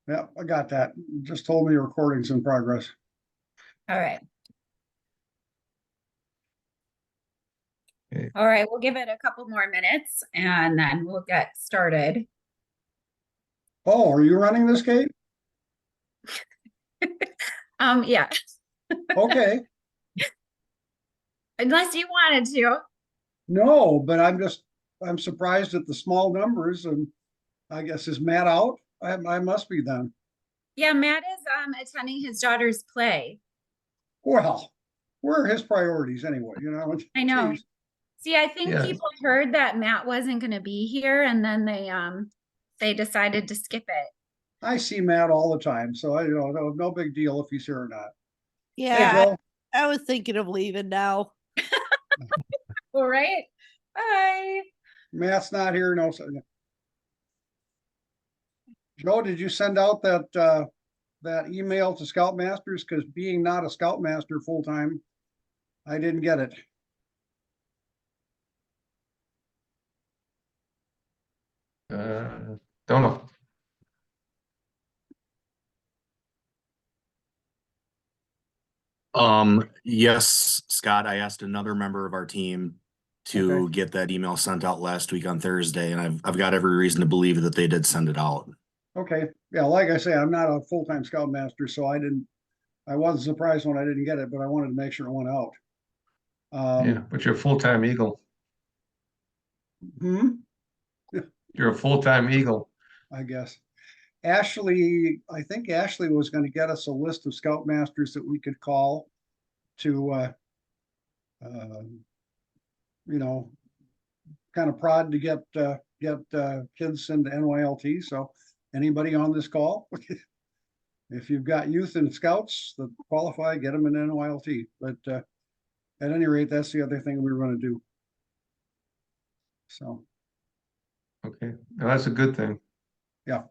Yeah, I got that. Just told me recording's in progress. All right. Okay. All right, we'll give it a couple more minutes and then we'll get started. Oh, are you running this, Kate? Yeah, Okay. unless you wanted to. No, but I'm surprised at the small numbers, and I guess is Matt out? I must be then. Yeah, Matt is attending his daughter's play. Well, where are his priorities anyway, you know? I know. Geez. See, I think Yeah. people heard that Matt wasn't going to be here and then they decided to skip it. I see Matt all the time, so I no big deal if he's here or not. Hey, Yeah, Joe. I was thinking of leaving now. All right. Bye. Matt's not here. No. Joe, did you send out that email to Scoutmasters? Because being not a Scoutmaster full time, I didn't get it. Don't know. Yes, Scott, I asked another member of our team to Okay. get that email sent out last week on Thursday, and I've got every reason to believe that they did send it out. Okay, yeah, like I say, I'm not a full-time Scoutmaster, so I wasn't surprised when I didn't get it, but I wanted to make sure it went out. Yeah, but you're a full-time Eagle. You're a full-time Eagle. I guess. Ashley, I think Ashley was gonna get us a list of Scoutmasters that we could call to, you know, kind of prod to get kids into NYLT, so anybody on this call, if you've got youth and scouts that qualify, get them in NYLT, but, at any rate, that's the other thing we were gonna do. So, Okay, well, that's a good thing. yeah,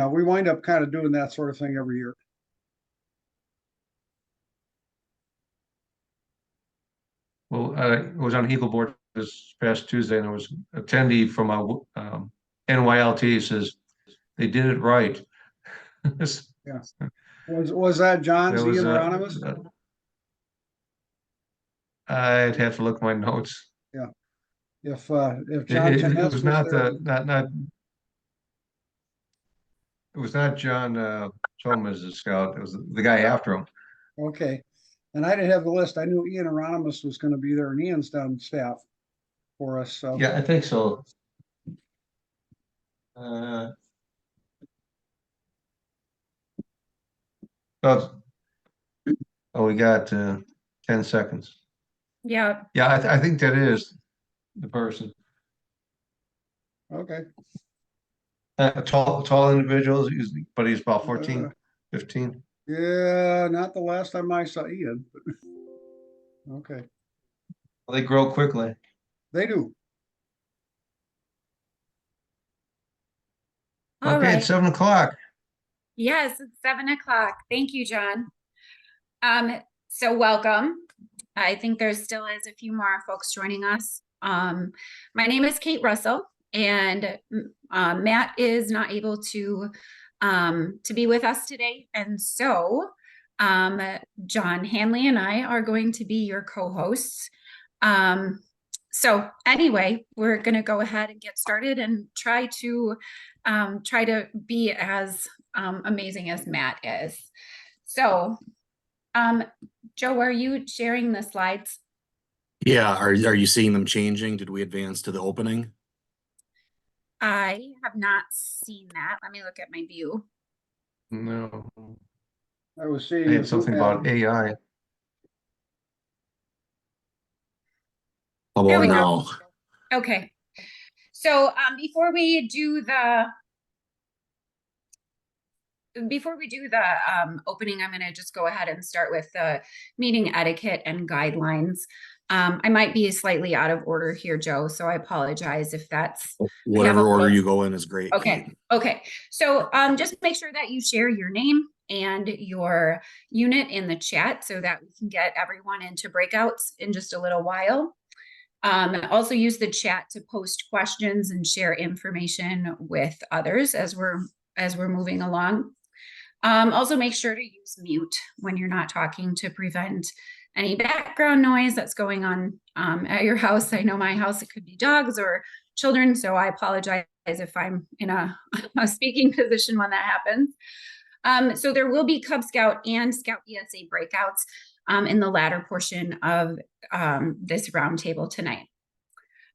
we wind up kind of doing that sort of thing every year. Well, I was on Eagle Board this past Tuesday, and there was an attendee from a NYLT says they did it right. Yeah. Was that John's There was Ian Anonymous? I'd have to look at my notes. If John It Jeanette was not there, not it was not John Thomas, the scout. It was the guy after him. okay. And I didn't have the list. I knew Ian Anonymous was gonna be there, and Ian's done staff for us, so. Yeah, I think so. Oh, we got 10 seconds. Yeah. Yeah, I think that is the person. Okay. A tall individual, but he's about 14, 15. Yeah, not the last time I saw Ian. But okay, Well, they grow quickly. they do. All Okay, right. it's 7 o'clock. Yes, it's 7 o'clock. Thank you, John. So welcome. I think there still is a few more folks joining us. My name is Kate Russell, and Matt is not able to be with us today, and so John Hanley and I are going to be your co-hosts. So anyway, we're going to go ahead and get started and try to be as amazing as Matt is. So, Joe, are you sharing the slides? Yeah, are you seeing them changing? Did we advance to the opening? I have not seen that. Let me look at my view. No, I was I seeing. had something about AI. How There about we go. now? Okay. So before we do the opening, I'm going to just go ahead and start with the meeting etiquette and guidelines. I might be slightly out of order here, Joe, so I apologize if that's Whatever order you go in is great. okay. Kate. Okay. So just make sure that you share your name and your unit in the chat so that we can get everyone into breakouts in just a little while. Also use the chat to post questions and share information with others as we're as we're moving along. Also make sure to use mute when you're not talking to prevent any background noise that's going on at your house. I know my house, it could be dogs or children, so I apologize if I'm in a speaking position when that happens. So there will be Cub Scout and Scout ESA breakouts in the latter portion of this roundtable tonight.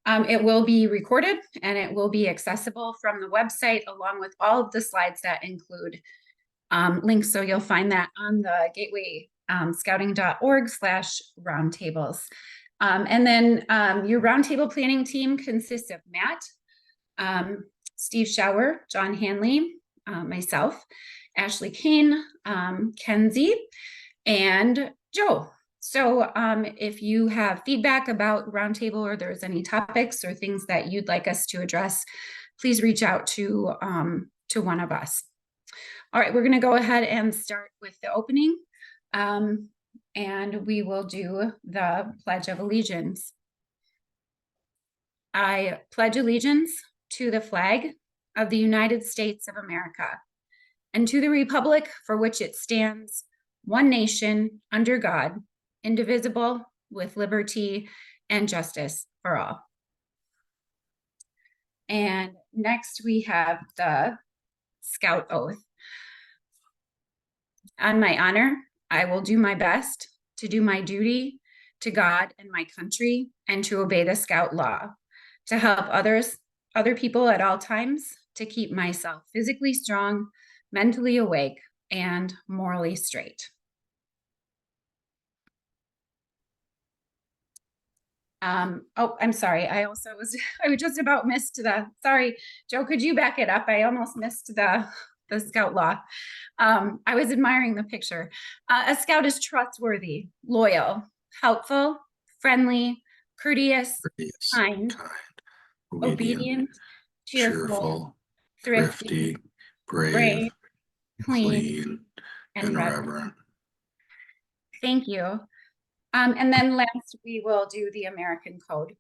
It will be recorded and it will be accessible from the website along with all of the slides that include links. So you'll find that on the Gateway scouting.org/roundtables. And then your roundtable planning team consists of Matt, Steve Schauer, John Hanley, myself, Ashley Kane, Kenzie, and Joe. So if you have feedback about roundtable or there's any topics or things that you'd like us to address, please reach out to one of us. All right, we're going to go ahead and start with the opening, and we will do the Pledge of Allegiance. I pledge allegiance to the flag of the United States of America and to the republic for which it stands, one nation, under God, indivisible, with liberty and justice for all. And next we have the Scout Oath. On my honor, I will do my best to do my duty to God and my country and to obey the Scout law, to help other people at all times, to keep myself physically strong, mentally awake, and morally straight. Oh, I'm sorry. I just about missed sorry, Joe, could you back it up? I almost missed the Scout law. I was admiring the picture. A Scout is trustworthy, loyal, helpful, friendly, courteous, kind, obedient, cheerful, thrifty, brave, clean, and reverent. Thank you. And then last, we will do the American Code.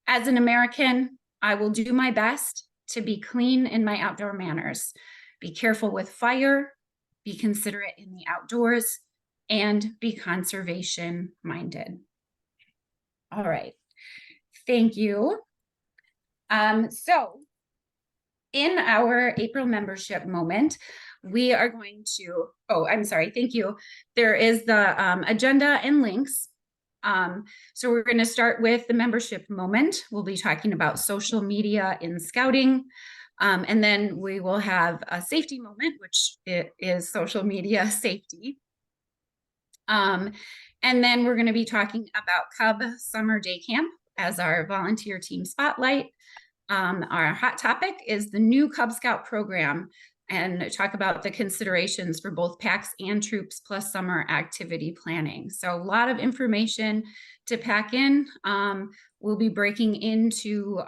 As an American, I will do my best to be clean in my outdoor manners, be careful with fire, be considerate in the outdoors, and be conservation minded. All right, thank you. So in our April membership moment, we are going to, thank you. There is the agenda and links. So we're going to start with the membership moment. We'll be talking about social media in scouting. And then we will have a safety moment, which is social media safety. And then we're going to be talking about Cub Summer Day Camp as our volunteer team spotlight. Our hot topic is the new Cub Scout program, and talk about the considerations for both packs and troops plus summer activity planning. So a lot of information to pack in. We'll be breaking into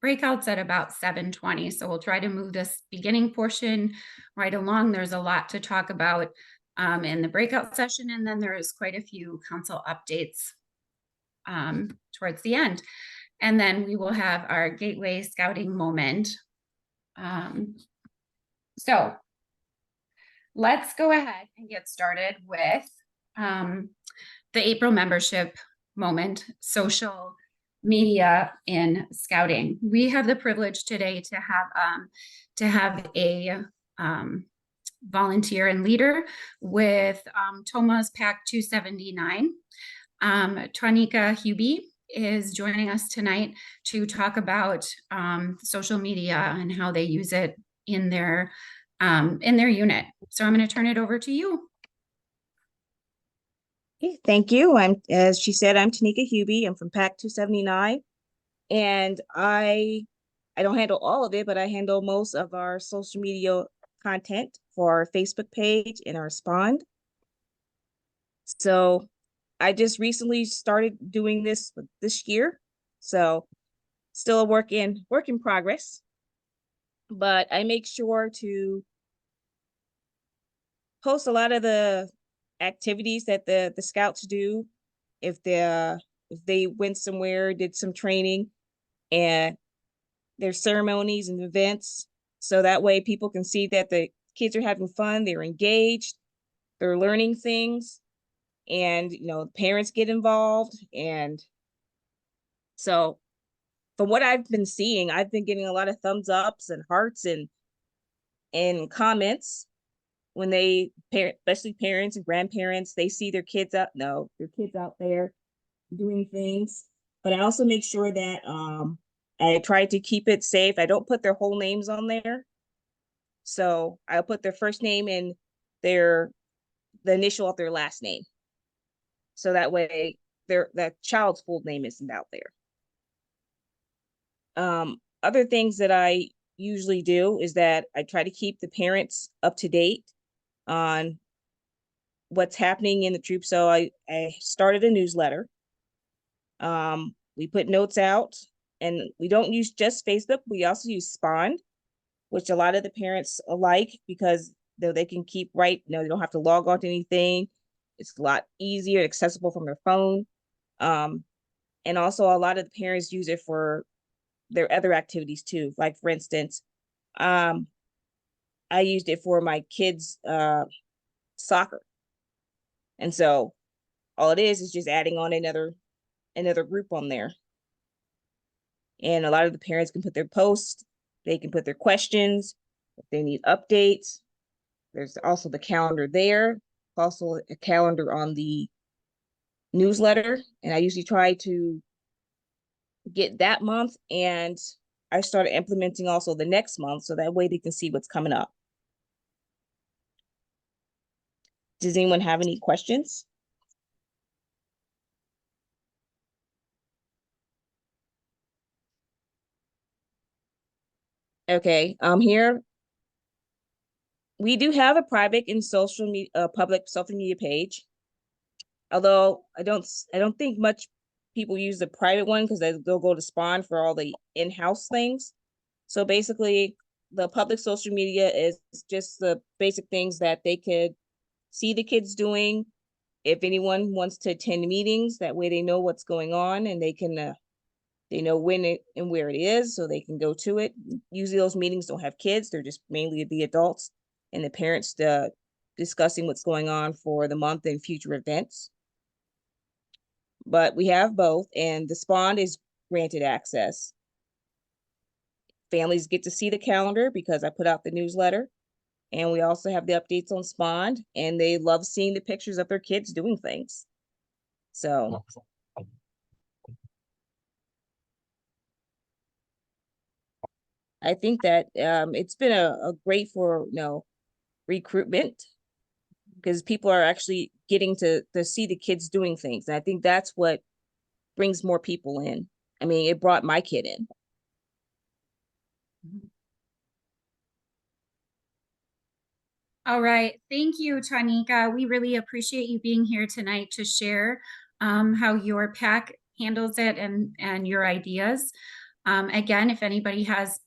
breakouts at about 7:20. So we'll try to move this beginning portion right along. There's a lot to talk about in the breakout session, and then there's quite a few council updates towards the end. And then we will have our Gateway Scouting moment. So let's go ahead and get started with the April membership moment, social media in scouting. We have the privilege today to have a volunteer and leader with Toma's Pack 279. Tanika Hubie is joining us tonight to talk about social media and how they use it in their unit. So I'm going to turn it over to you. Okay, thank you. As she said, I'm Tanika Hubie. I'm from Pack 279, and I don't handle all of it, but I handle most of our social media content for our Facebook page and our Spawn. So I just recently started doing this year, so still a work in progress. But I make sure to post a lot of the activities that the scouts do. If they went somewhere, did some training, and their ceremonies and events, So that way people can see that the kids are having fun, they're engaged, they're learning things, and parents get involved. And so from what I've been seeing, I've been getting a lot of thumbs ups and hearts and comments when especially parents and grandparents, they see their kids out there doing things. But I also make sure that I try to keep it safe. I don't put their whole names on there. So I'll put their first name and the initial of their last name. So that way the child's full name isn't out there. Other things that I usually do is that I try to keep the parents up to date on what's happening in the troop. So I started a newsletter. We put notes out, and we don't use just Facebook. We also use Spawn, which a lot of the parents like because they can keep they don't have to log on to anything. It's a lot easier and accessible from their phone. And also a lot of the parents use it for their other activities too. Like for instance, I used it for my kids' soccer. And so all it is just adding on another group on there. And a lot of the parents can put their posts, they can put their questions, if they need updates. There's also the calendar there, also a calendar on the newsletter. And I usually try to get that month, and I started implementing also the next month, so that way they can see what's coming up. Does anyone have any questions? Okay, here we do have a private and public social media page. Although I don't think much people use the private one because they'll go to Spawn for all the in-house things. So basically, the public social media is just the basic things that they could see the kids doing. If anyone wants to attend meetings, that way they know what's going on, and they can they know when and where it is, so they can go to it. Usually those meetings don't have kids, they're just mainly the adults and the parents discussing what's going on for the month and future events. But we have both, and the Spawn is granted access. Families get to see the calendar because I put out the newsletter, and we also have the updates on Spawn, and they love seeing the pictures of their kids doing things. So I think that it's been a great for recruitment, because people are actually getting to see the kids doing things. And I think that's what brings more people in. I mean, it brought my kid in. All right. Thank you, Tanika. We really appreciate you being here tonight to share how your PAC handles it and your ideas. Again, if anybody has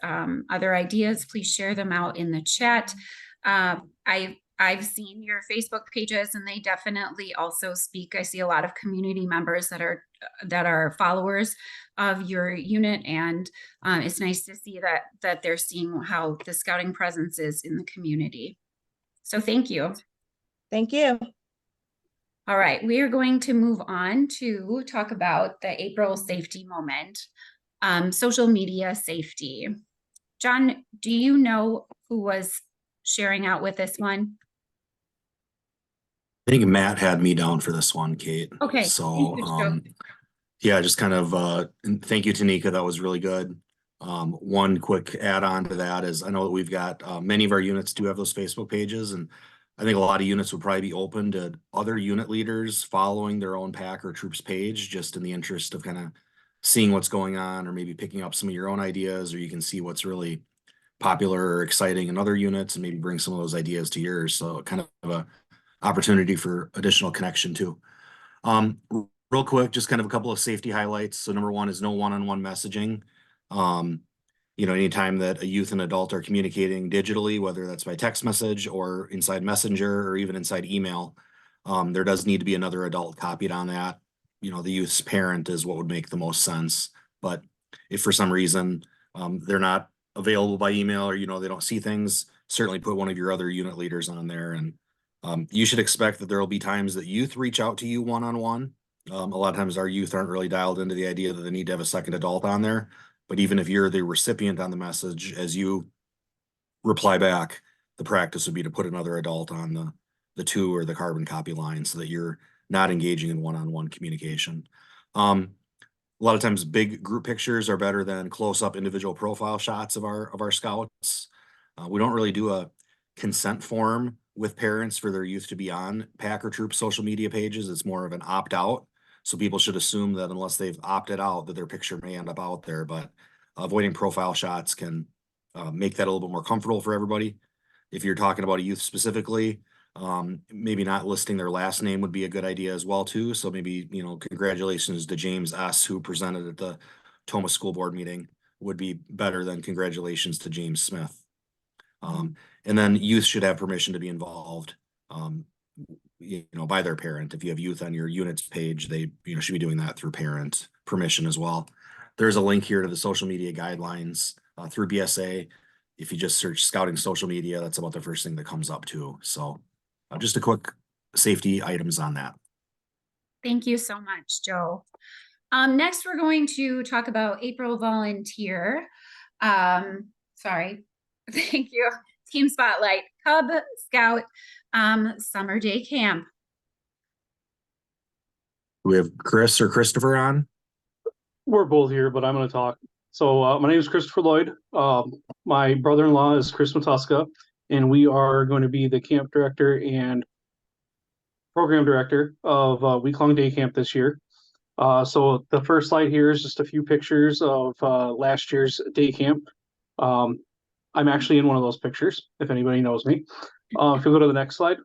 other ideas, please share them out in the chat. I've seen your Facebook pages, and they definitely also speak. I see a lot of community members that are followers of your unit, and it's nice to see that they're seeing how the scouting presence is in the community. So thank you. Thank you. All right, we are going to move on to talk about the April safety moment, social media safety. John, do you know who was sharing out with this one? I think Matt had me down for this one, Kate. Okay. So, yeah, just kind of, and thank you, Tanika. That was really good. One quick add on to that is I know that we've got, many of our units do have those Facebook pages, and I think a lot of units would probably be open to other unit leaders following their own PAC or troops page, just in the interest of kind of seeing what's going on, or maybe picking up some of your own ideas, or you can see what's really popular or exciting in other units and maybe bring some of those ideas to yours. So kind of a opportunity for additional connection too. Real quick, just kind of a couple of safety highlights. So number one is no one-on-one messaging. Anytime that a youth and adult are communicating digitally, whether that's by text message or inside Messenger or even inside email, there does need to be another adult copied on that. The youth's parent is what would make the most sense. But if for some reason they're not available by email or, they don't see things, certainly put one of your other unit leaders on there. And you should expect that there will be times that youth reach out to you one-on-one. A lot of times our youth aren't really dialed into the idea that they need to have a second adult on there. But even if you're the recipient on the message, as you reply back, the practice would be to put another adult on the two or the carbon copy line so that you're not engaging in one-on-one communication. A lot of times big group pictures are better than close-up individual profile shots of our scouts. We don't really do a consent form with parents for their youth to be on PAC or troop social media pages. It's more of an opt-out. So people should assume that unless they've opted out, that their picture may end up out there, but avoiding profile shots can make that a little bit more comfortable for everybody. If you're talking about a youth specifically, maybe not listing their last name would be a good idea as well too. So maybe, congratulations to James S., who presented at the Thomas School Board meeting, would be better than congratulations to James Smith. And then youth should have permission to be involved, by their parent. If you have youth on your units page, they, should be doing that through parent permission as well. There's a link here to the social media guidelines through BSA. If you just search scouting social media, that's about the first thing that comes up too. So just a quick safety items on that. Thank you so much, Joe. Next, we're going to talk about April volunteer. Sorry. Thank you. Team Spotlight, Cub Scout Summer Day Camp. We have Chris or Christopher on. We're both here, but I'm going to talk. So my name is Christopher Lloyd. My brother-in-law is Chris Matuska, and we are going to be the camp director and program director of week-long day camp this year. So the first slide here is just a few pictures of last year's day camp. I'm actually in one of those pictures, if anybody knows me. If you go to the next slide.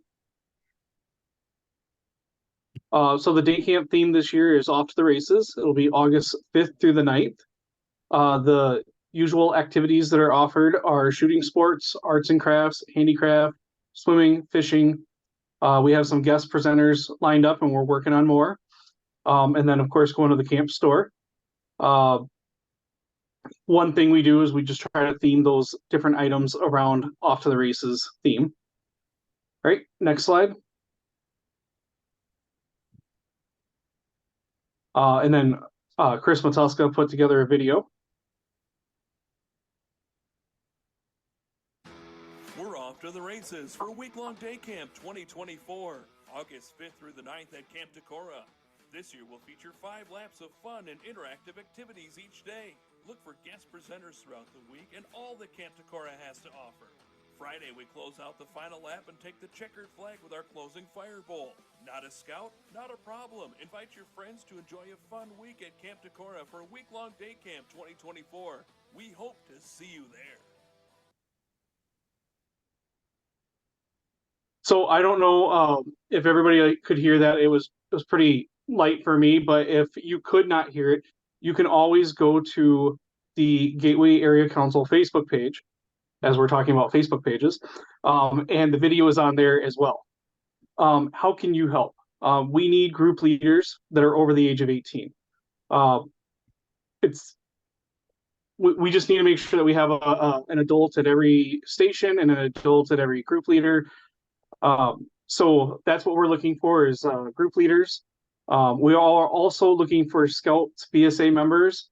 So the day camp theme this year is Off to the Races. It'll be August 5th through the 9th. The usual activities that are offered are shooting sports, arts and crafts, handicraft, swimming, fishing. We have some guest presenters lined up and we're working on more. And then of course, going to the camp store. One thing we do is we just try to theme those different items around Off to the Races theme. All right, next slide. And then Chris Matuska put together a video. We're off to the races for week-long day camp 2024, August 5th through the 9th at Camp Decorah. This year will feature 5 laps of fun and interactive activities each day. Look for guest presenters throughout the week and all that Camp Decorah has to offer. Friday, we close out the final lap and take the checkered flag with our closing fire bowl. Not a scout? Not a problem. Invite your friends to enjoy a fun week at Camp Decorah for week-long day camp 2024. We hope to see you there. So I don't know if everybody could hear that. It was pretty light for me, but if you could not hear it, you can always go to the Gateway Area Council Facebook page, as we're talking about Facebook pages, and the video is on there as well. How can you help? We need group leaders that are over the age of 18. We just need to make sure that we have an adult at every station and an adult at every group leader. So that's what we're looking for is group leaders. We are also looking for Scouts BSA members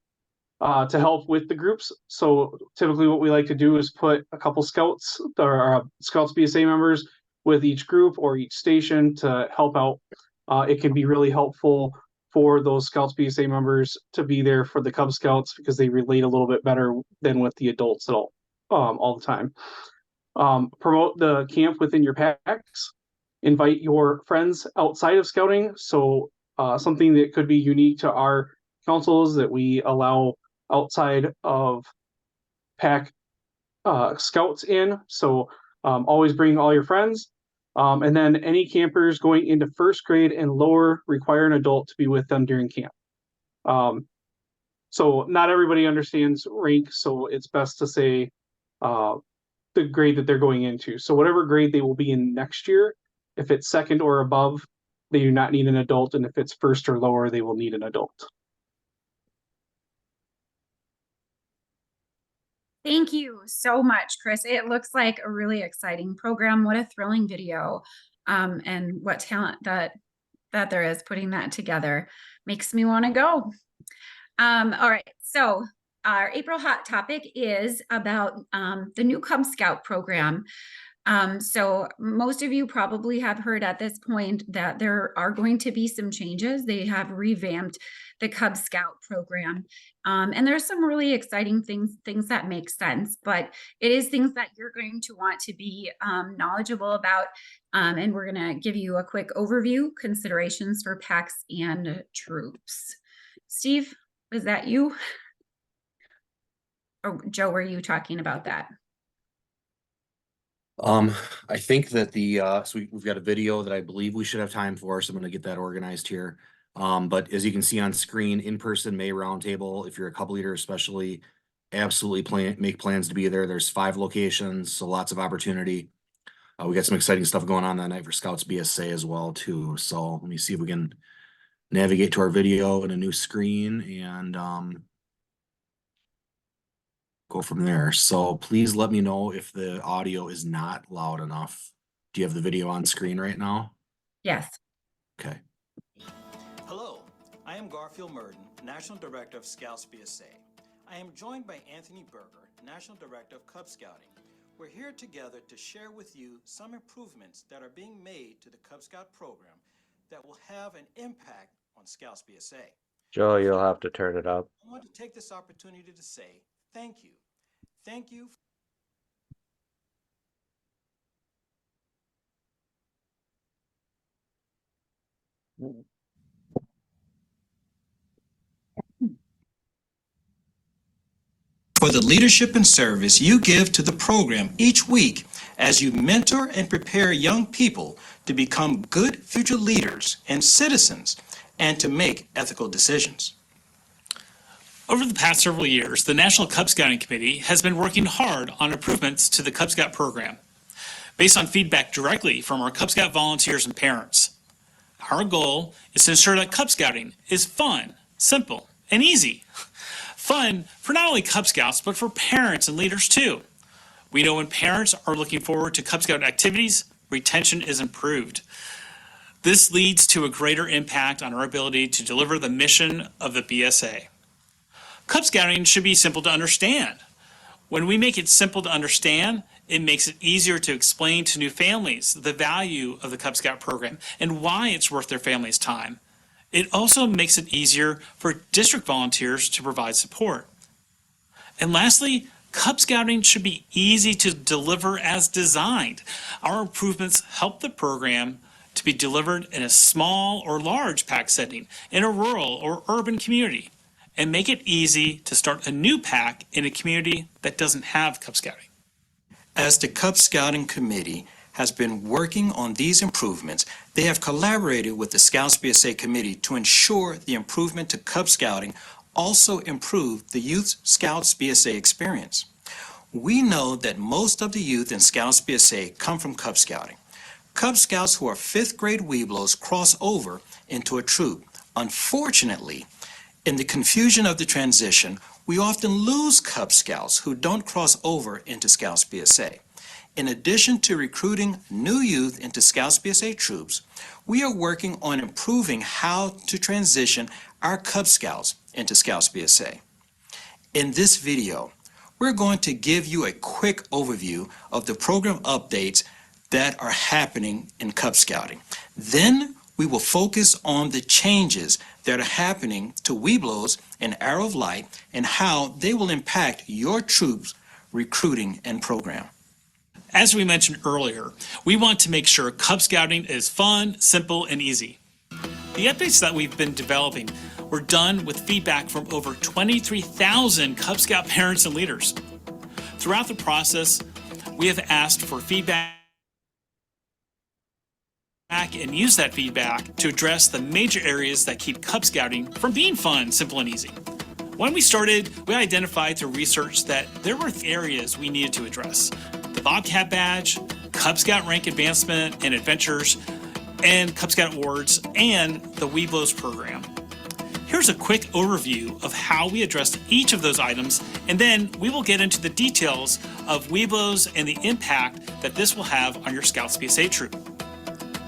to help with the groups. So typically what we like to do is put a couple Scouts or Scouts BSA members with each group or each station to help out. It can be really helpful for those Scouts BSA members to be there for the Cub Scouts because they relate a little bit better than with the adults all the time. Promote the camp within your packs. Invite your friends outside of scouting. So something that could be unique to our councils that we allow outside of pack scouts in. So always bring all your friends. And then any campers going into first grade and lower require an adult to be with them during camp. So not everybody understands rank, so it's best to say the grade that they're going into. So whatever grade they will be in next year, if it's second or above, they do not need an adult. And if it's first or lower, they will need an adult. Thank you so much, Chris. It looks like a really exciting program. What a thrilling video. And what talent that there is putting that together makes me want to go. All right. So our April hot topic is about the new Cub Scout program. So most of you probably have heard at this point that there are going to be some changes. They have revamped the Cub Scout program. And there's some really exciting things that make sense, but it is things that you're going to want to be knowledgeable about. And we're going to give you a quick overview, considerations for packs and troops. Steve, was that you? Or Joe, were you talking about that? I think that so we've got a video that I believe we should have time for, so I'm gonna get that organized here. But as you can see on screen, in-person May roundtable, if you're a Cub leader especially, absolutely make plans to be there. There's 5 locations, so lots of opportunity. We got some exciting stuff going on that night for Scouts BSA as well too. So let me see if we can navigate to our video in a new screen and go from there. So please let me know if the audio is not loud enough. Do you have the video on screen right now? Yes. Okay. Hello, I am Garfield Murden, National Director of Scouts BSA. I am joined by Anthony Berger, National Director of Cub Scouting. We're here together to share with you some improvements that are being made to the Cub Scout program that will have an impact on Scouts BSA. Joe, you'll have to turn it up. I want to take this opportunity to say thank you. Thank you. For the leadership and service you give to the program each week as you mentor and prepare young people to become good future leaders and citizens and to make ethical decisions. Over the past several years, the National Cub Scouting Committee has been working hard on improvements to the Cub Scout program, based on feedback directly from our Cub Scout volunteers and parents. Our goal is to ensure that Cub Scouting is fun, simple, and easy. Fun for not only Cub Scouts, but for parents and leaders too. We know when parents are looking forward to Cub Scout activities, retention is improved. This leads to a greater impact on our ability to deliver the mission of the BSA. Cub Scouting should be simple to understand. When we make it simple to understand, it makes it easier to explain to new families the value of the Cub Scout program and why it's worth their family's time. It also makes it easier for district volunteers to provide support. And lastly, Cub Scouting should be easy to deliver as designed. Our improvements help the program to be delivered in a small or large pack setting, in a rural or urban community, and make it easy to start a new pack in a community that doesn't have Cub Scouting. As the Cub Scouting Committee has been working on these improvements, they have collaborated with the Scouts BSA Committee to ensure the improvement to Cub Scouting also improve the Youth Scouts BSA experience. We know that most of the youth in Scouts BSA come from Cub Scouting. Cub Scouts who are 5th grade Webelos cross over into a troop. Unfortunately, in the confusion of the transition, we often lose Cub Scouts who don't cross over into Scouts BSA. In addition to recruiting new youth into Scouts BSA troops, we are working on improving how to transition our Cub Scouts into Scouts BSA. In this video, we're going to give you a quick overview of the program updates that are happening in Cub Scouting. Then we will focus on the changes that are happening to Webelos and Arrow of Light and how they will impact your troops' recruiting and program. As we mentioned earlier, we want to make sure Cub Scouting is fun, simple, and easy. The updates that we've been developing were done with feedback from over 23,000 Cub Scout parents and leaders. Throughout the process, we have asked for feedback and use that feedback to address the major areas that keep Cub Scouting from being fun, simple, and easy. When we started, we identified through research that there were areas we needed to address: the Bobcat Badge, Cub Scout Rank Advancement and Adventures, and Cub Scout Awards, and the Webelos program. Here's a quick overview of how we addressed each of those items, and then we will get into the details of Webelos and the impact that this will have on your Scouts BSA troop.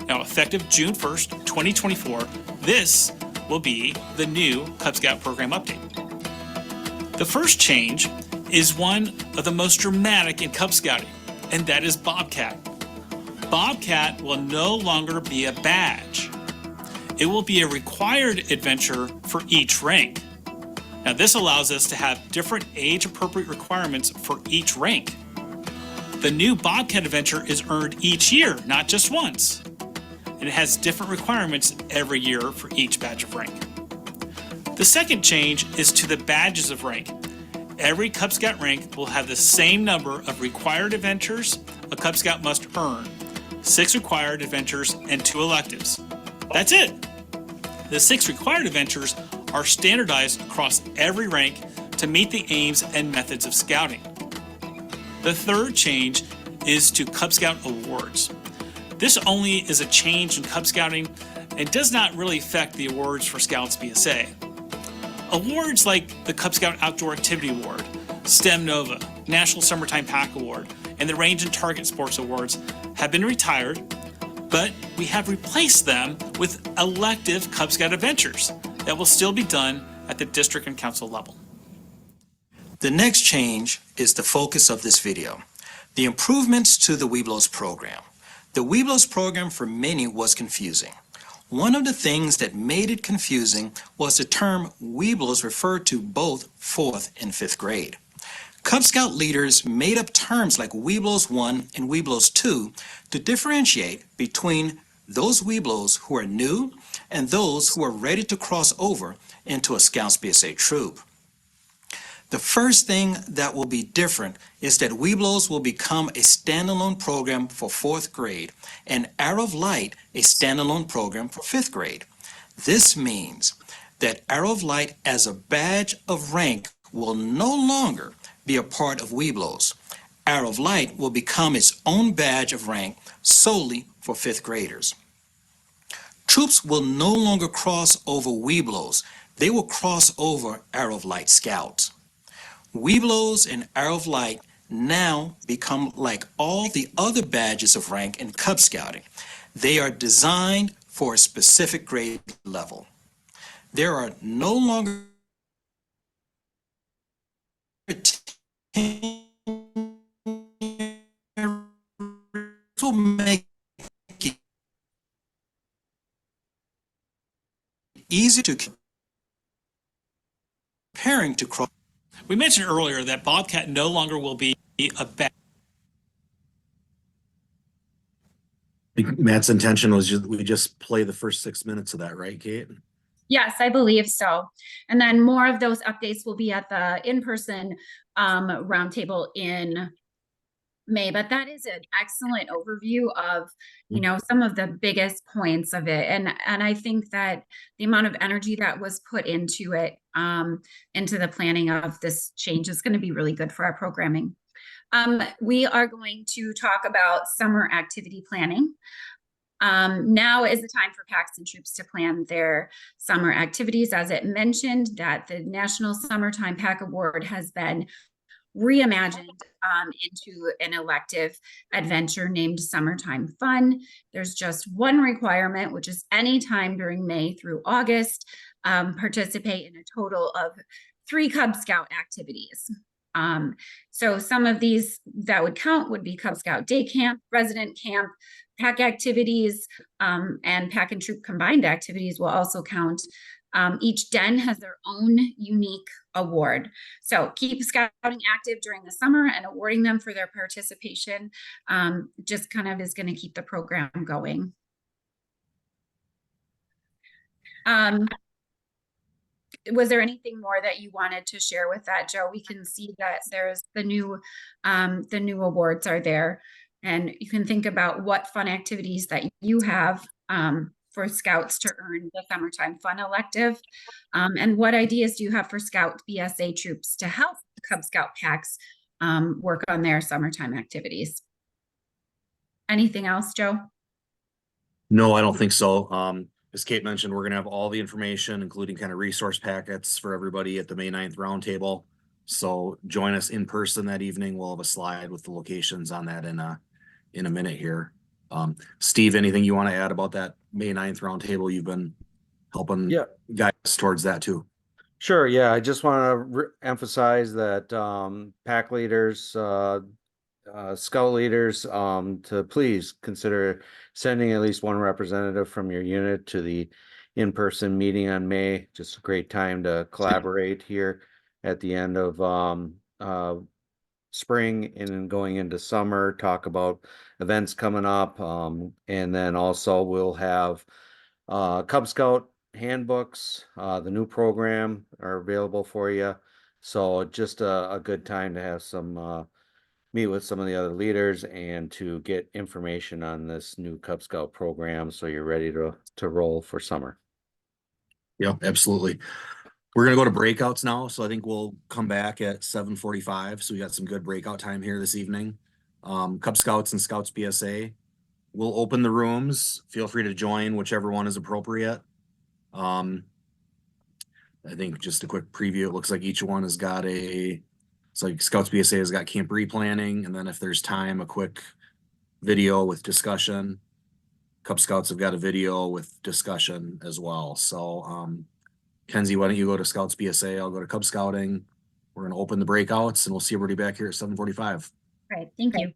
Now, effective June 1st, 2024, this will be the new Cub Scout program update. The first change is one of the most dramatic in Cub Scouting, and that is Bobcat. Bobcat will no longer be a badge. It will be a required adventure for each rank. Now, this allows us to have different age-appropriate requirements for each rank. The new Bobcat adventure is earned each year, not just once. And it has different requirements every year for each badge of rank. The second change is to the badges of rank. Every Cub Scout rank will have the same number of required adventures a Cub Scout must earn, 6 required adventures and 2 electives. That's it. The 6 required adventures are standardized across every rank to meet the aims and methods of scouting. The third change is to Cub Scout awards. This only is a change in Cub Scouting and does not really affect the awards for Scouts BSA. Awards like the Cub Scout Outdoor Activity Award, STEM Nova, National Summertime Pack Award, and the Range and Target Sports Awards have been retired, but we have replaced them with elective Cub Scout adventures that will still be done at the district and council level. The next change is the focus of this video, the improvements to the Webelos program. The Webelos program for many was confusing. One of the things that made it confusing was the term Webelos referred to both 4th and 5th grade. Cub Scout leaders made up terms like Webelos 1 and Webelos 2 to differentiate between those Webelos who are new and those who are ready to cross over into a Scouts BSA troop. The first thing that will be different is that Webelos will become a standalone program for 4th grade and Arrow of Light a standalone program for 5th grade. This means that Arrow of Light as a badge of rank will no longer be a part of Webelos. Arrow of Light will become its own badge of rank solely for 5th graders. Troops will no longer cross over Webelos. They will cross over Arrow of Light Scouts. Webelos and Arrow of Light now become like all the other badges of rank in Cub Scouting. They are designed for a specific grade level. There are no longer will make it easy to comparing to cross. We mentioned earlier that Bobcat no longer will be a badge. Matt's intention was we just play the first 6 minutes of that, right, Kate? Yes, I believe so. And then more of those updates will be at the in-person roundtable in May. But that is an excellent overview of, you know, some of the biggest points of it. And I think that the amount of energy that was put into it, into the planning of this change is going to be really good for our programming. We are going to talk about summer activity planning. Now is the time for packs and troops to plan their summer activities. As it mentioned, that the National Summertime Pack Award has been reimagined into an elective adventure named Summertime Fun. There's just one requirement, which is any time during May through August, participate in a total of 3 Cub Scout activities. So some of these that would count would be Cub Scout Day Camp, Resident Camp, pack activities, and pack and troop combined activities will also count. Each den has their own unique award. So keep scouting active during the summer and awarding them for their participation just kind of is going to keep the program going. Was there anything more that you wanted to share with that, Joe? We can see that there's the new awards are there, and you can think about what fun activities that you have for scouts to earn the Summertime Fun elective, and what ideas do you have for Scout BSA troops to help Cub Scout packs work on their summertime activities? Anything else, Joe? No, I don't think so. as Kate mentioned, we're gonna have all the information, including kind of resource packets for everybody at the May 9th roundtable. So join us in person that evening. We'll have a slide with the locations on that in a minute here. Steve, anything you want to add about that May 9th roundtable? You've been helping Yeah. guide us towards that too. Sure. Yeah. I just want to emphasize that pack leaders, scout leaders, to please consider sending at least one representative from your unit to the in-person meeting on May. Just a great time to collaborate here at the end of spring and then going into summer, talk about events coming up. And then also we'll have Cub Scout handbooks, the new program are available for you. So just a good time to have some meet with some of the other leaders and to get information on this new Cub Scout program so you're ready to roll for summer. Yep, absolutely. We're gonna go to breakouts now, so I think we'll come back at 7:45. So we got some good breakout time here this evening. Cub Scouts and Scouts BSA. We'll open the rooms. Feel free to join whichever one is appropriate. I think just a quick preview. It looks like each one has got it's like Scouts BSA has got camp replanning, and then if there's time, a quick video with discussion. Cub Scouts have got a video with discussion as well. So, Kenzie, why don't you go to Scouts BSA? I'll go to Cub Scouting. We're going to open the breakouts and we'll see everybody back here at 7:45. Great, thank you.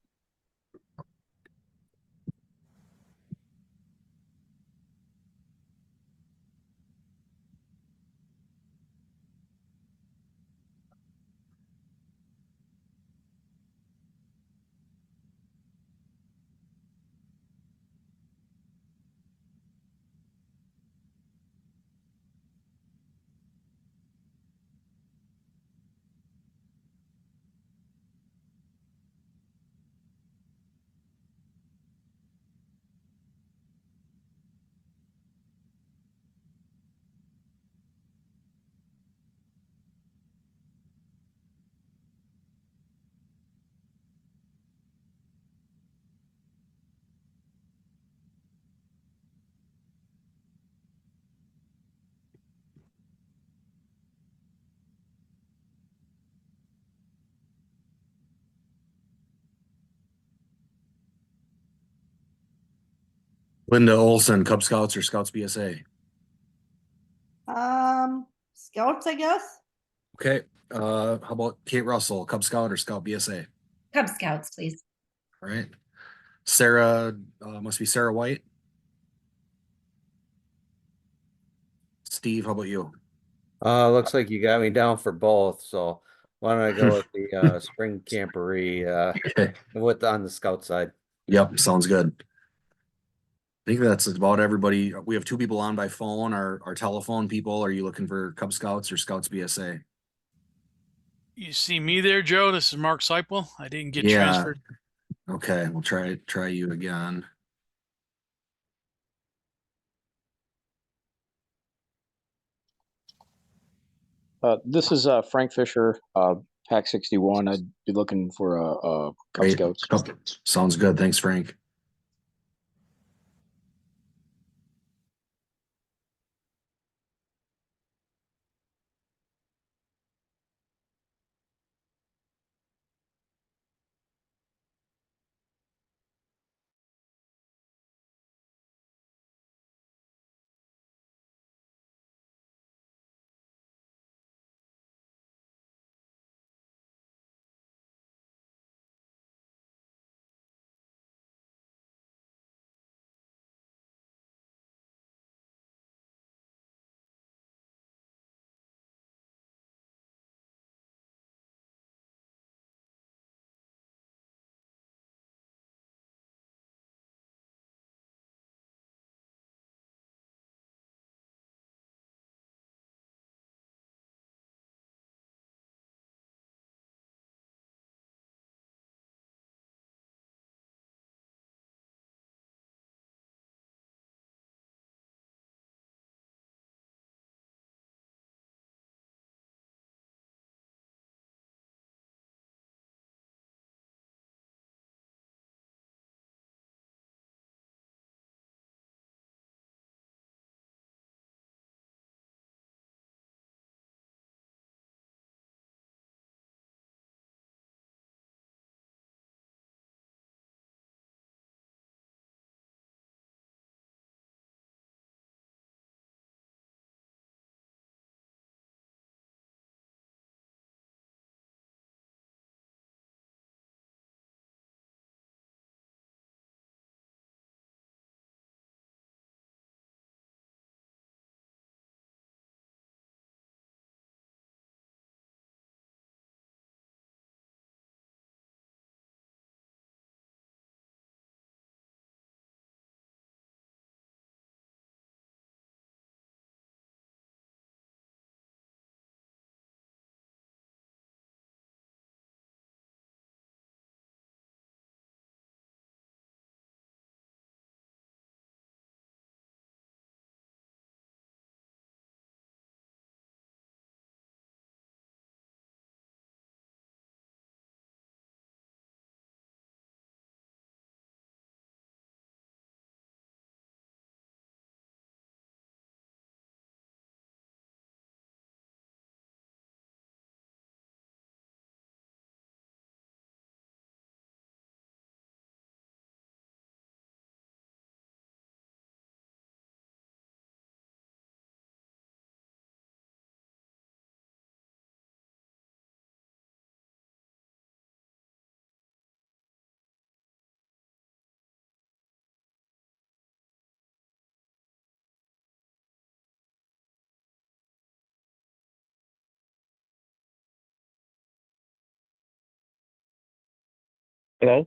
Linda Olson, Cub Scouts or Scouts BSA? Scouts, I guess. Okay. How about Kate Russell, Cub Scout or Scout BSA? Cub Scouts, please. All right. Sarah, must be Sarah White. Steve, how about you? Looks like you got me down for both. So why don't I go with the spring camperee Okay. on the scout side? Yep, sounds good. I think that's about everybody. We have two people on by phone. Our telephone people. Are you looking for Cub Scouts or Scouts BSA? You see me there, Joe? This is Mark Seipel. I didn't get Yeah. transferred. Okay, we'll try you again. This is Frank Fisher, Pack 61. I'd be looking for Cub Great. Scouts. Sounds good. Thanks, Frank. Hello?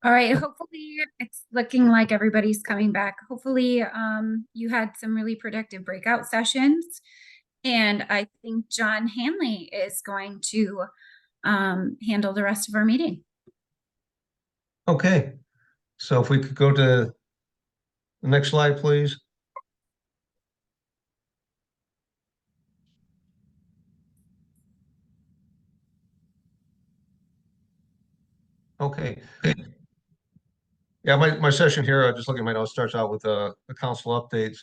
All right, hopefully it's looking like everybody's coming back. Hopefully, you had some really productive breakout sessions. And I think John Hanley is going to handle the rest of our meeting. Okay, so if we could go to the next slide, please. Okay. Yeah, my session here, just looking at my notes, starts out with the council updates.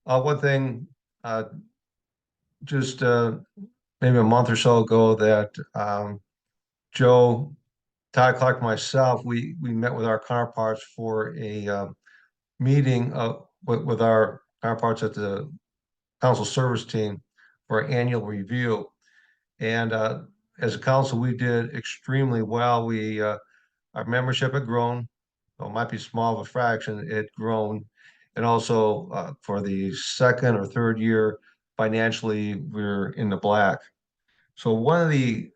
One thing, just maybe a month or so ago that Joe, Todd Clark, myself, we met with our counterparts for a meeting with our counterparts at the council service team for an annual review. And as a council, we did extremely well. We our membership had grown. Though it might be small of a fraction, it had grown. And also for the second or third year, financially, we're in the black. So one of the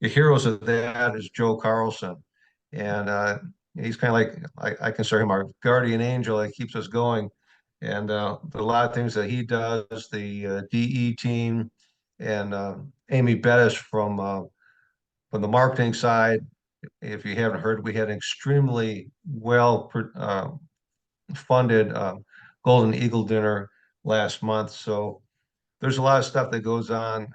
heroes of that is Joe Carlson. And he's kind of like, I consider him our guardian angel that keeps us going. And a lot of things that he does, the DE team and Amy Bettis from the marketing side. If you haven't heard, we had an extremely well funded Golden Eagle dinner last month. So there's a lot of stuff that goes on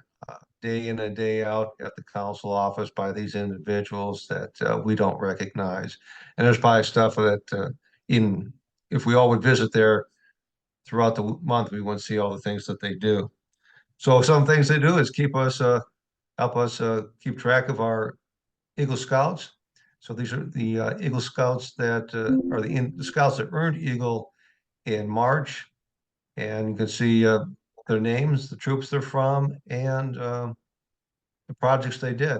day in and day out at the council office by these individuals that we don't recognize. And there's probably stuff that even if we all would visit there throughout the month, we wouldn't see all the things that they do. So some things they do is help us keep track of our Eagle Scouts. So these are the Eagle Scouts that are the Scouts that earned Eagle in March. And you can see their names, the troops they're from, and the projects they did.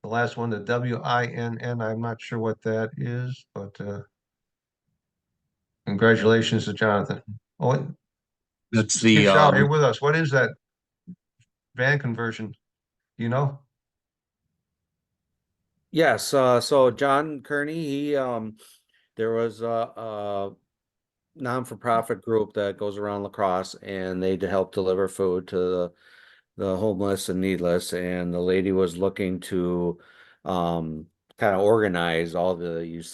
The last one, the WINN, I'm not sure what that is, but congratulations to Jonathan. Oh, That's Steve Schauer, you're the, with us. What is that van conversion? You know? Yes, so John Kearney, there was a non-for-profit group that goes around La Crosse, and they help deliver food to the homeless and needless. And the lady was looking to kind of organize all the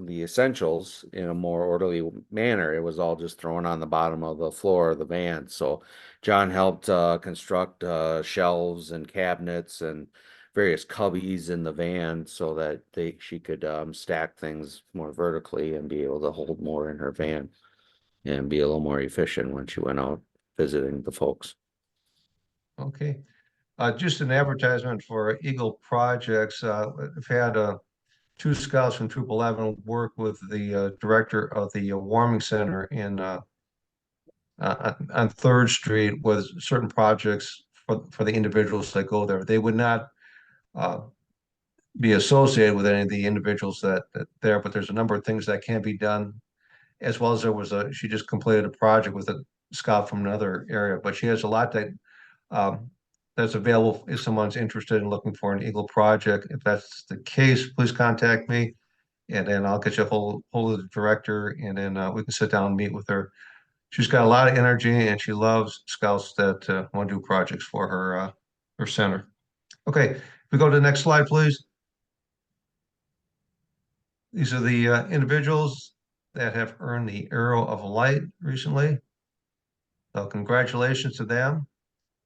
essentials in a more orderly manner. It was all just thrown on the bottom of the floor of the van. So John helped construct shelves and cabinets and various cubbies in the van so that she could stack things more vertically and be able to hold more in her van and be a little more efficient when she went out visiting the folks. Okay. Just an advertisement for Eagle Projects. I've had two scouts from Troop 11 work with the director of the warming center on 3rd Street with certain projects for the individuals that go there. They would not be associated with any of the individuals that there, but there's a number of things that can be done, as well as she just completed a project with a scout from another area, but she has a lot that's available if someone's interested in looking for an Eagle project. If that's the case, please contact me, and then I'll get you a hold of the director, and then we can sit down and meet with her. She's got a lot of energy, and she loves scouts that want to do projects for her center. Okay, if we go to the next slide, please. These are the individuals that have earned the Arrow of Light recently. So congratulations to them,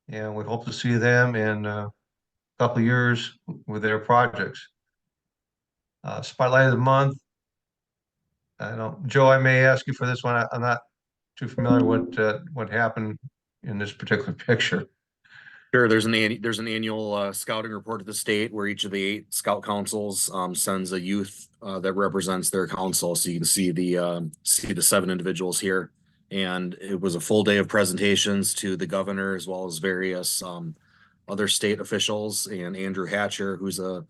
and we hope to see them in a couple of years with their projects. Spotlight of the month. Joe, I may ask you for this one. I'm not too familiar what happened in this particular picture. sure, there's an annual scouting report to the state where each of the 8 scout councils sends a youth that represents their council. So you can see the 7 individuals here. And it was a full day of presentations to the governor as well as various other state officials, and Andrew Hatcher, who's a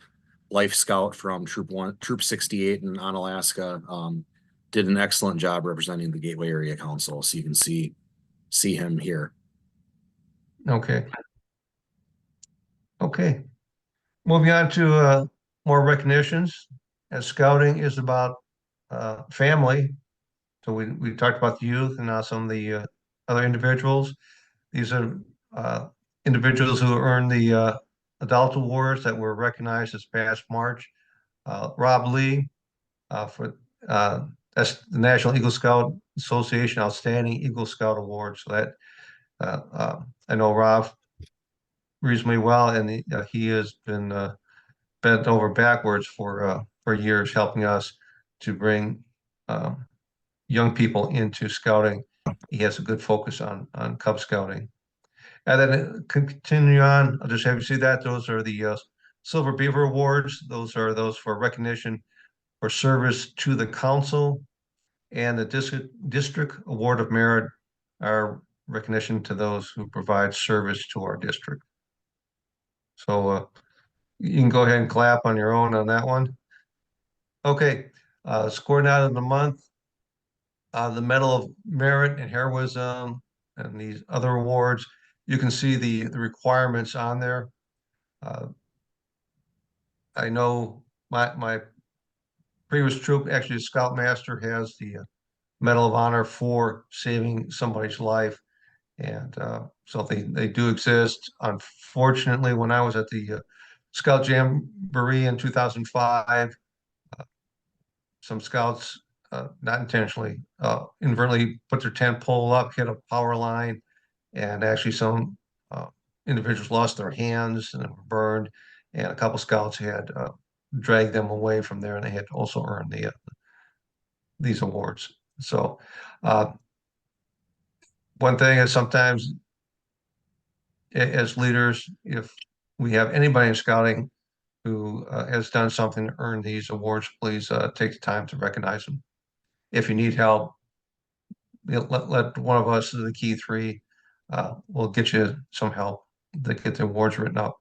life scout from Troop 68 in Onalaska, did an excellent job representing the Gateway Area Council. So you can see him here. Okay. Okay. Moving on to more recognitions, as scouting is about family. So we talked about the youth and now some of the other individuals. These are individuals who earned the adult awards that were recognized this past March. Rob Lee for that's the National Eagle Scout Association Outstanding Eagle Scout Award. So that I know Rob reasonably well, and he has been bent over backwards for years, helping us to bring young people into scouting. He has a good focus on Cub Scouting. And then continue on, I'll just have you see that. Those are the Silver Beaver Awards. Those are those for recognition for service to the council, and the District Award of Merit are recognition to those who provide service to our district. So you can go ahead and clap on your own on that one. Okay, scoring out of the month, the Medal of Merit and Heroism and these other awards. You can see the requirements on there. I know my previous troop, actually Scoutmaster, has the Medal of Honor for saving somebody's life. And so they do exist. Unfortunately, when I was at the Scout Jamboree in 2005, some scouts, not intentionally, inadvertently put their tent pole up, hit a power line, and actually some individuals lost their hands and were burned. And a couple scouts had dragged them away from there, and they had also earned these awards. So one thing is sometimes as leaders, if we have anybody in scouting who has done something to earn these awards, please take the time to recognize them. If you need help, let one of us, the key three, will get you some help to get the awards written up.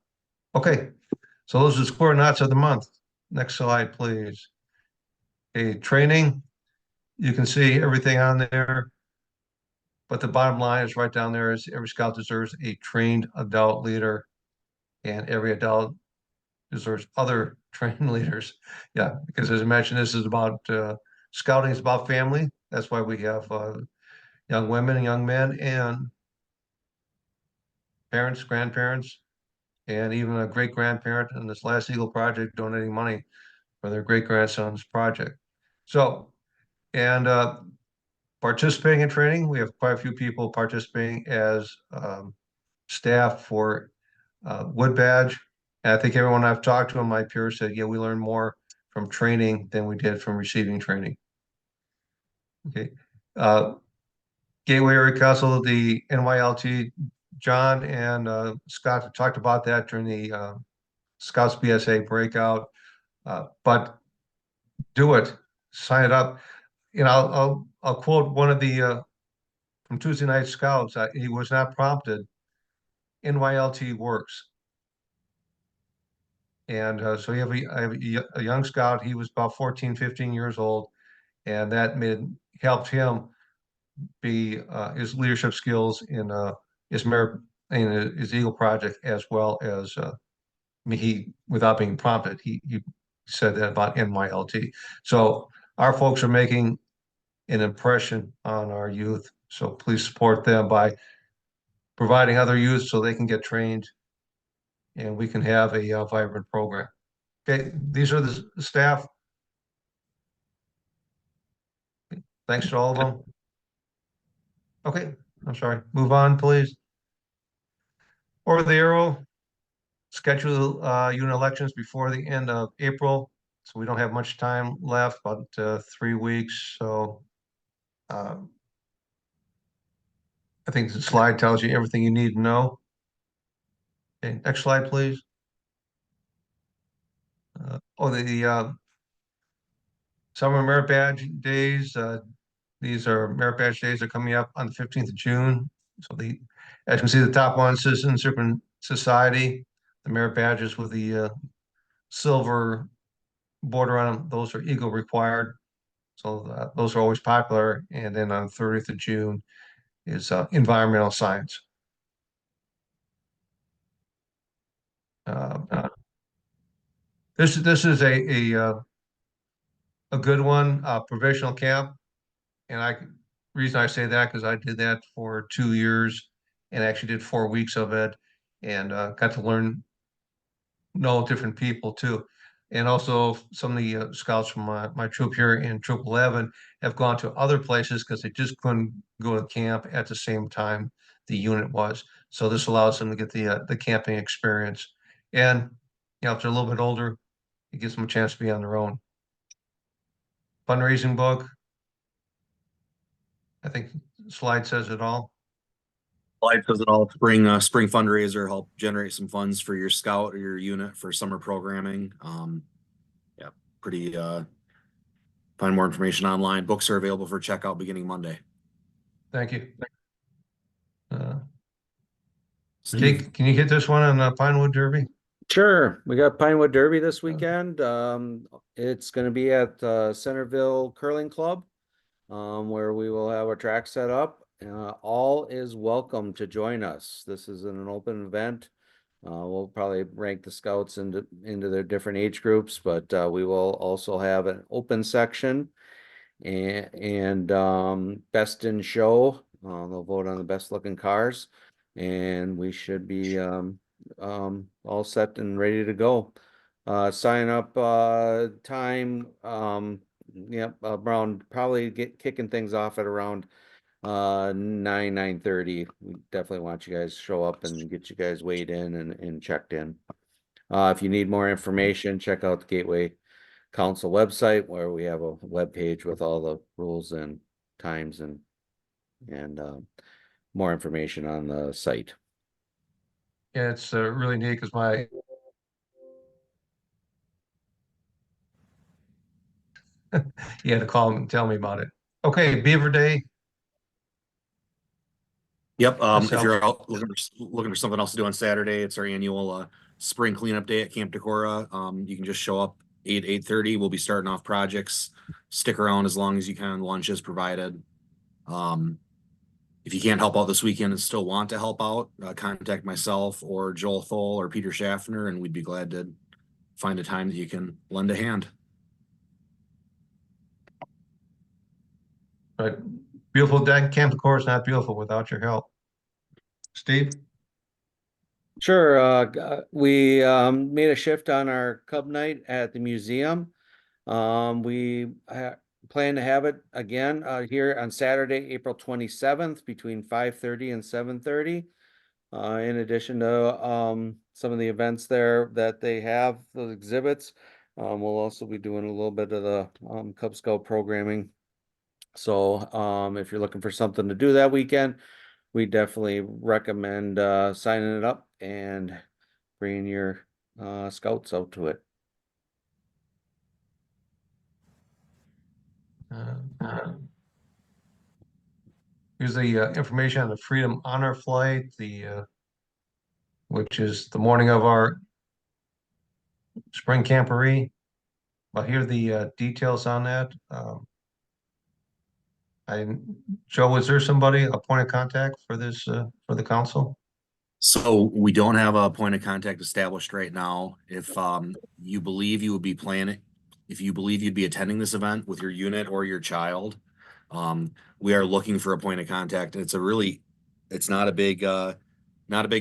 Okay, so those are the score knots of the month. Next slide, please. Okay, training. You can see everything on there, but the bottom line is right down there is every scout deserves a trained adult leader, and every adult deserves other trained leaders. Yeah, because as I mentioned, this is about scouting is about family. That's why we have young women and young men and parents, grandparents, and even a great grandparent in this last Eagle project donating money for their great grandson's project. So, and participating in training, we have quite a few people participating as staff for Wood Badge. And I think everyone I've talked to, my peers said, yeah, we learned more from training than we did from receiving training. Okay. Gateway Area Council, the NYLT, John and Scott talked about that during the Scouts BSA breakout, but do it, sign it up. You know, I'll quote one of the from Tuesday Night Scouts. He was not prompted. NYLT works. And so I have a young scout. He was about 14, 15 years old, and that helped him be his leadership skills in his merit in his Eagle project, as well as I mean, he, without being prompted, he said that about NYLT. So our folks are making an impression on our youth. So please support them by providing other youth so they can get trained and we can have a vibrant program. Okay, these are the staff. Thanks to all of them. Okay, I'm sorry. Move on, please. Over the arrow, schedule unit elections before the end of April. So we don't have much time left, about 3 weeks. So I think the slide tells you everything you need to know. Okay, next slide, please. The summer merit badge days. These are merit badge days are coming up on the 15th of June. So as you can see, the top one, Citizenship and Society, the merit badges with the silver border on them, those are Eagle required. So those are always popular. And then on 30th of June is environmental science. This is a good one, provisional camp. And reason I say that, because I did that for 2 years and actually did 4 weeks of it and got to know different people too. And also some of the scouts from my troop here in Troop 11 have gone to other places because they just couldn't go to camp at the same time the unit was. So this allows them to get the camping experience. And if they're a little bit older, it gives them a chance to be on their own. Fundraising book. I think slide says it all. Slide says it all. Spring fundraiser, help generate some funds for your scout or your unit for summer programming. Yeah, pretty, find more information online. Books are available for checkout beginning Monday. Thank you. Jake, can you hit this one on the Pinewood Derby? Sure. We got Pinewood Derby this weekend. It's going to be at Centerville Curling Club, where we will have a track set up. All is welcome to join us. This is an open event. We'll probably rank the scouts into their different age groups, but we will also have an open section and best in show. They'll vote on the best looking cars, and we should be all set and ready to go. Sign up time, yep, around probably kicking things off at around 9:30. We definitely want you guys to show up and get you guys weighed in and checked in. If you need more information, check out the Gateway Council website, where we have a web page with all the rules and times and more information on the site. Yeah, it's really neat because you had to call him and tell me about it. Okay, Beaver Day. Yep. If you're out looking for something else to do on Saturday, it's our annual spring cleanup day at Camp Decorah. You can just show up 8:30. We'll be starting off projects. Stick around as long as you can. Lunch is provided. If you can't help out this weekend and still want to help out, contact myself or Joel Thole or Peter Schaffner, and we'd be glad to find a time that you can lend a hand. Right. Beautiful deck. Camp Decorah is not beautiful without your help. Steve? Sure. We made a shift on our Cub night at the museum. We plan to have it again here on Saturday, April 27th between 5:30 and 7:30. In addition to some of the events there that they have, those exhibits, we'll also be doing a little bit of the Cub Scout programming. So if you're looking for something to do that weekend, we definitely recommend signing it up and bringing your scouts out to it. Here's the information on the Freedom Honor Flight, which is the morning of our spring camporee. Well, here are the details on that. Joe, is there somebody, a point of contact for this for the council? So we don't have a point of contact established right now. If you believe you would be planning, if you believe you'd be attending this event with your unit or your child, we are looking for a point of contact. It's not a big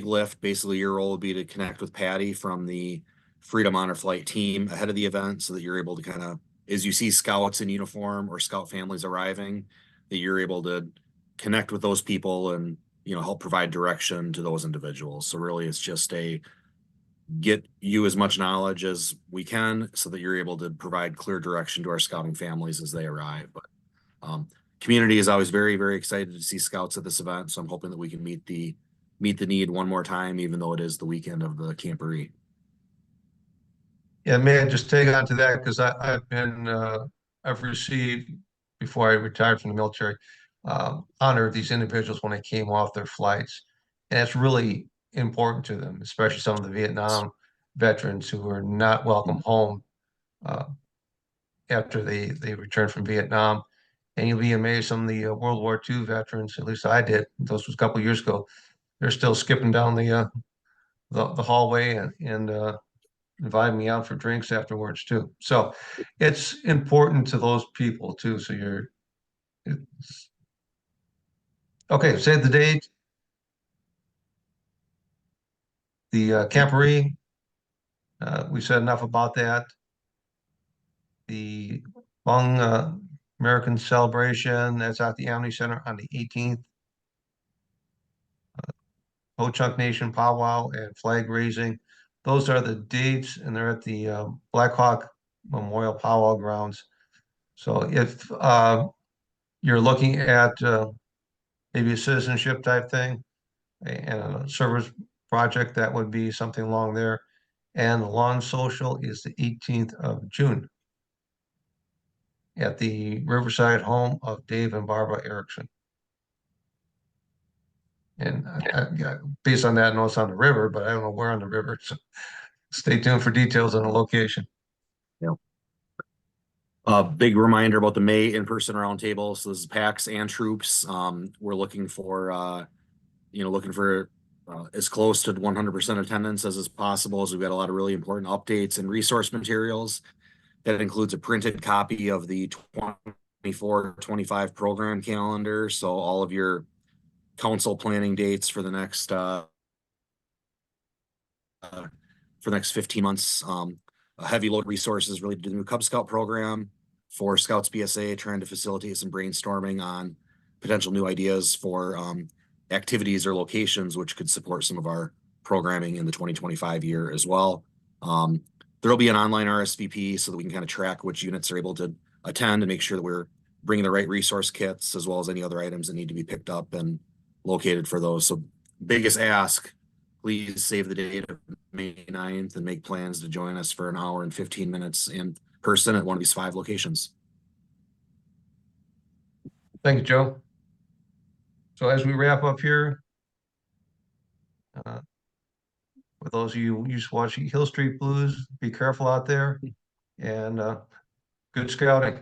lift. Basically, your role would be to connect with Patty from the Freedom Honor Flight team ahead of the event so that you're able to kind of, as you see scouts in uniform or scout families arriving, that you're able to connect with those people and, help provide direction to those individuals. So really it's just get you as much knowledge as we can so that you're able to provide clear direction to our scouting families as they arrive. But community is always very, very excited to see scouts at this event. So I'm hoping that we can meet the need one more time, even though it is the weekend of the camporee. Yeah, may I just take on to that because I've received, before I retired from the military, honor these individuals when they came off their flights. And it's really important to them, especially some of the Vietnam veterans who are not welcome home after they return from Vietnam. And you'll be amazed, some of the World War II veterans, at least I did, those was a couple of years ago, they're still skipping down the hallway and invited me out for drinks afterwards too. So it's important to those people too. So okay, save the date. The camporee, we said enough about that. The Hmong American celebration, that's at the Amity Center on the 18th. Ho-Chunk Nation powwow and flag raising. Those are the dates, and they're at the Black Hawk Memorial Powwow Grounds. So if you're looking at maybe a citizenship type thing and a service project, that would be something along there. And the lawn social is the 18th of June at the Riverside home of Dave and Barbara Erickson. And based on that, I know it's on the river, but I don't know where on the river. So stay tuned for details on the location. A big reminder about the May in-person roundtable. So this is PACs and troops. We're looking for, as close to 100% attendance as is possible, as we've got a lot of really important updates and resource materials. That includes a printed copy of the 24-25 program calendar. So all of your council planning dates for the next 15 months. A heavy load of resources related to the new Cub Scout program for Scouts BSA, trying to facilitate some brainstorming on potential new ideas for activities or locations which could support some of our programming in the 2025 year as well. There'll be an online RSVP so that we can kind of track which units are able to attend and make sure that we're bringing the right resource kits as well as any other items that need to be picked up and located for those. So biggest ask, please save the date of May 9th and make plans to join us for an hour and 15 minutes in person at one of these 5 locations. Thank you, Joe. So as we wrap up here, for those of you who used to watch Hill Street Blues, be careful out there, and good scouting.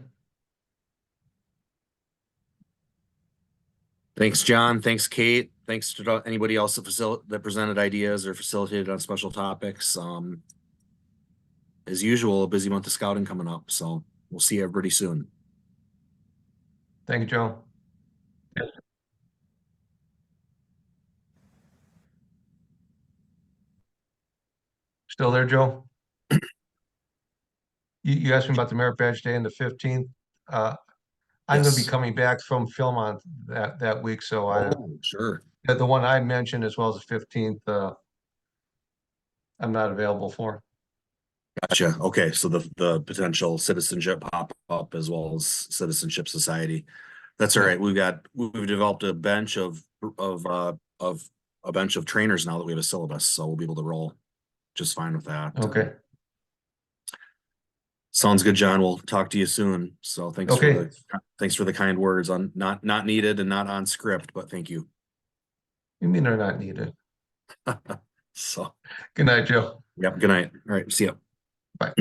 Thanks, John. Thanks, Kate. Thanks to anybody else that presented ideas or facilitated on special topics. As usual, a busy month of scouting coming up, so we'll see everybody soon. Thank you, Joe. Yes. Still there, Joe? You asked me about the Merit Badge Day on the 15th. I'm going to be Yes. coming back from Philmont that week, so Sure. the one I mentioned as well as the 15th, I'm not available for. Gotcha. Okay, so the potential citizenship pop up as well as Citizenship Society. That's all right. We've developed a bench of trainers now that we have a syllabus, so we'll be able to roll just fine with that. Okay. Sounds good, John. We'll talk to you soon. So thanks for the kind words on not needed and not on script, but thank you. You mean they're not needed? So Good night, Joe. Yep. Good night. All right. See ya. Bye.